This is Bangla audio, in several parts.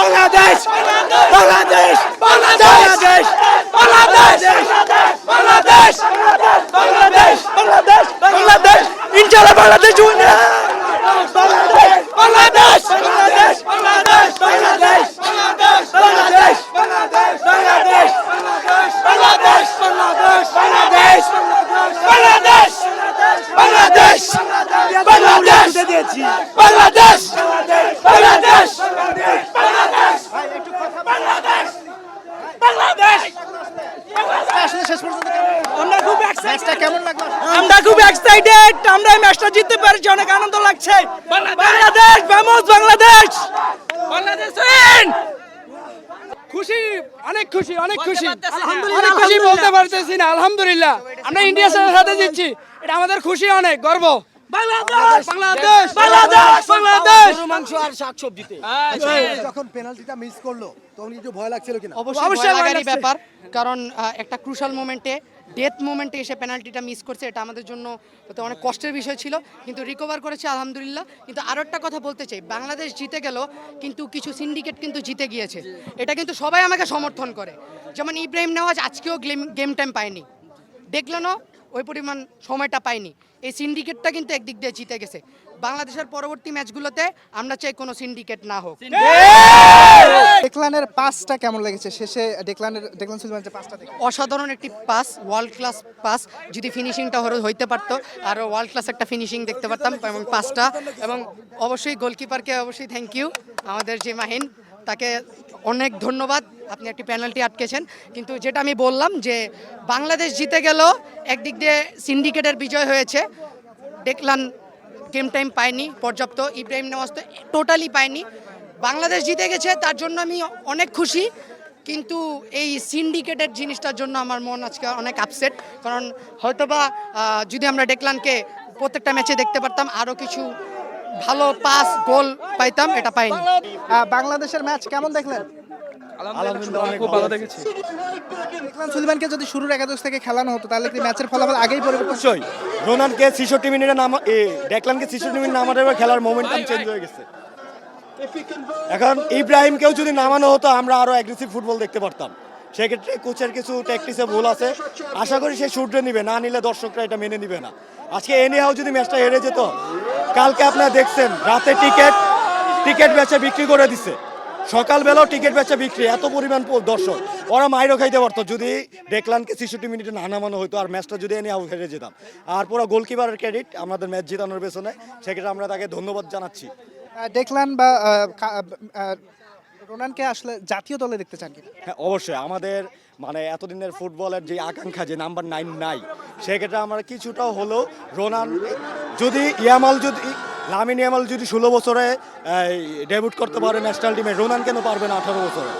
বাংলাদেশ বাংলাদেশ বাংলাদেশ বাংলাদেশ বাংলাদেশ বাংলাদেশ বাংলাদেশ বাংলাদেশ ইনশাআল্লাহ বাংলাদেশ উইনার বাংলাদেশ বাংলাদেশ বাংলাদেশ বাংলাদেশ বাংলাদেশ বাংলাদেশ বাংলাদেশ বাংলাদেশ বাংলাদেশ বাংলাদেশ বাংলাদেশ বাংলাদেশ বাংলাদেশ দিয়েছি বাংলাদেশ বাংলাদেশ বাংলাদেশ বাংলাদেশ বাংলাদেশ আসলে শেষ পর্যন্ত আমরা খুব ম্যাচটা কেমন লাগলো? আমরা খুব এক্সাইটেড আমরা এই ম্যাচটা জিততে পেরেছি অনেক আনন্দ লাগছে বাংলাদেশ ফেমাস বাংলাদেশ বাংলাদেশ উইন খুশি অনেক খুশি অনেক খুশি অনেক খুশি বলতে পারতেছি না আলহামদুলিল্লাহ আমরা ইন্ডিয়ার সাথে জিতছি এটা আমাদের খুশি অনেক গর্ব বাংলাদেশ বাংলাদেশ বাংলাদেশ বাংলাদেশ মাংস আর শাকসবজিতে যখন পেনাল্টিটা মিস করলো তখন কিছু ভয় লাগছিল কিনা? অবশ্যই ভয় লাগারই ব্যাপার, কারণ একটা ক্রুশাল মোমেন্টে ডেথ মোমেন্টে এসে পেনাল্টিটা মিস করছে, এটা আমাদের জন্য হয়তো অনেক কষ্টের বিষয় ছিল, কিন্তু রিকভার করেছে আলহামদুলিল্লাহ। কিন্তু আরও একটা কথা বলতে চাই, বাংলাদেশ জিতে গেল কিন্তু কিছু সিন্ডিকেট কিন্তু জিতে গিয়েছে, এটা কিন্তু সবাই আমাকে সমর্থন করে। যেমন ইব্রাহিম নেওয়াজ আজকেও গেম টাইম পায়নি, দেখলেনও ওই পরিমাণ সময়টা পায়নি। এই সিন্ডিকেটটা কিন্তু একদিক দিয়ে জিতে গেছে। বাংলাদেশের পরবর্তী ম্যাচগুলোতে আমরা চাই কোনো সিন্ডিকেট না হোক। ডেকলানের পাসটা কেমন লেগেছে শেষে? ডেকলান সুলিমান যে পাসটা দেখে অসাধারণ একটি পাস, ওয়ার্ল্ড ক্লাস পাস। যদি ফিনিশিংটা হইতে পারতো আরও ওয়ার্ল্ড ক্লাস একটা ফিনিশিং দেখতে পারতাম এবং পাসটা, এবং অবশ্যই গোলকিপারকে অবশ্যই থ্যাংক ইউ, আমাদের যে মাহিন, তাকে অনেক ধন্যবাদ, আপনি একটি পেনাল্টি আটকেছেন। কিন্তু যেটা আমি বললাম যে বাংলাদেশ জিতে গেল, একদিক দিয়ে সিন্ডিকেটের বিজয় হয়েছে। ডেকলান গেম টাইম পায়নি পর্যাপ্ত, ইব্রাহিম নেওয়াজ তো টোটালি পায়নি। বাংলাদেশ জিতে গেছে, তার জন্য আমি অনেক খুশি, কিন্তু এই সিন্ডিকেটের জিনিসটার জন্য আমার মন আজকে অনেক আপসেট। কারণ হয়তোবা যদি আমরা ডেকলানকে প্রত্যেকটা ম্যাচে দেখতে পারতাম, আরও কিছু ভালো পাস গোল পাইতাম, এটা পাইনি। বাংলাদেশের ম্যাচ কেমন দেখলেন? আলহামদুলিল্লাহ খুব ভালো দেখেছি। ডেকলান সুলিমানকে যদি শুরুর একাদশ থেকে খেলানো হতো তাহলে কি ম্যাচের ফলাফল আগেই পরিবর্তন? অবশ্যই রোনানকে 66 মিনিটে ডেকলানকে 66 মিনিট নামানোর পর খেলার মোমেন্টাম চেঞ্জ হয়ে গেছে। এখন ইব্রাহিমকেও যদি নামানো হতো আমরা আরো অ্যাগ্রেসিভ ফুটবল দেখতে পারতাম। সেক্ষেত্রে কোচের কিছু ট্যাকটিক্সে ভুল আছে, আশা করি সে শুটরে নিবে, না নিলে দর্শকরা এটা মেনে নিবে না। আজকে এনিহাও যদি ম্যাচটা হেরে যেত, কালকে আপনারা দেখছেন রাতে টিকিট বেচে বিক্রি করে দিছে, সকালবেলাও টিকিট বেচে বিক্রি, এত পরিমাণ দর্শক, ওরা মাইরও খাইতে পারতো যদি ডেকলানকে 66 মিনিটে না নামানো হতো আর ম্যাচটা যদি এনিহাও হেরে যেতাম। আর পুরো গোলকিপারের ক্রেডিট আমাদের ম্যাচ জেতানোর পেছনে, সেক্ষেত্রে আমরা তাকে ধন্যবাদ জানাচ্ছি। ডেকলান বা রোনানকে আসলে জাতীয় দলে দেখতে চান কি? হ্যাঁ অবশ্যই, আমাদের মানে এতদিনের ফুটবলের যে আকাঙ্ক্ষা যে নাম্বার 9 নাই, সেক্ষেত্রে আমরা কিছুটাও হলেও রোনান যদি লামিন ইয়ামাল যদি 16 বছরে ডেবিউট করতে পারে ন্যাশনাল টিমে, রোনান কেন পারবে না 18 বছরে?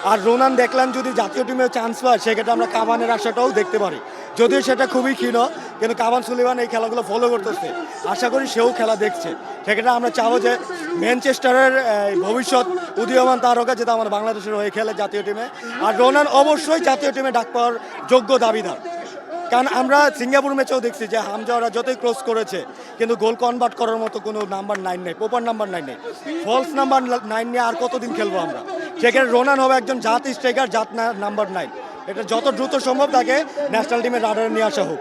আর রোনান দেখলাম যদি জাতীয় টিমে চান্স পায়, সেক্ষেত্রে আমরা কাভানের আশাটাও দেখতে পারি, যদিও সেটা খুবই ক্ষীণ, কিন্তু কাভান সুলিমান এই খেলাগুলো ফলো করতেছে, আশা করি সেও খেলা দেখছে। সেক্ষেত্রে আমরা চাবো যে ম্যানচেস্টারের ভবিষ্যৎ উদীয়মান তারকা যেটা আমাদের বাংলাদেশের হয়ে খেলে জাতীয় টিমে, আর রোনান অবশ্যই জাতীয় টিমে ডাক পাওয়ার যোগ্য দাবিদার। কারণ আমরা সিঙ্গাপুর ম্যাচেও দেখছি যে হামজা ওরা যতই ক্রস করেছে, কিন্তু গোল কনভার্ট করার মতো কোনো নাম্বার 9 নেই, প্রপার নাম্বার 9 নেই। ফলস নাম্বার 9 নিয়ে আর কতদিন খেলবো আমরা? সেক্ষেত্রে রোনান হবে একজন জাত স্ট্রাইকার, জাত নাম্বার 9। এটা যত দ্রুত সম্ভব তাকে ন্যাশনাল টিমের রাডারে নিয়ে আসা হোক।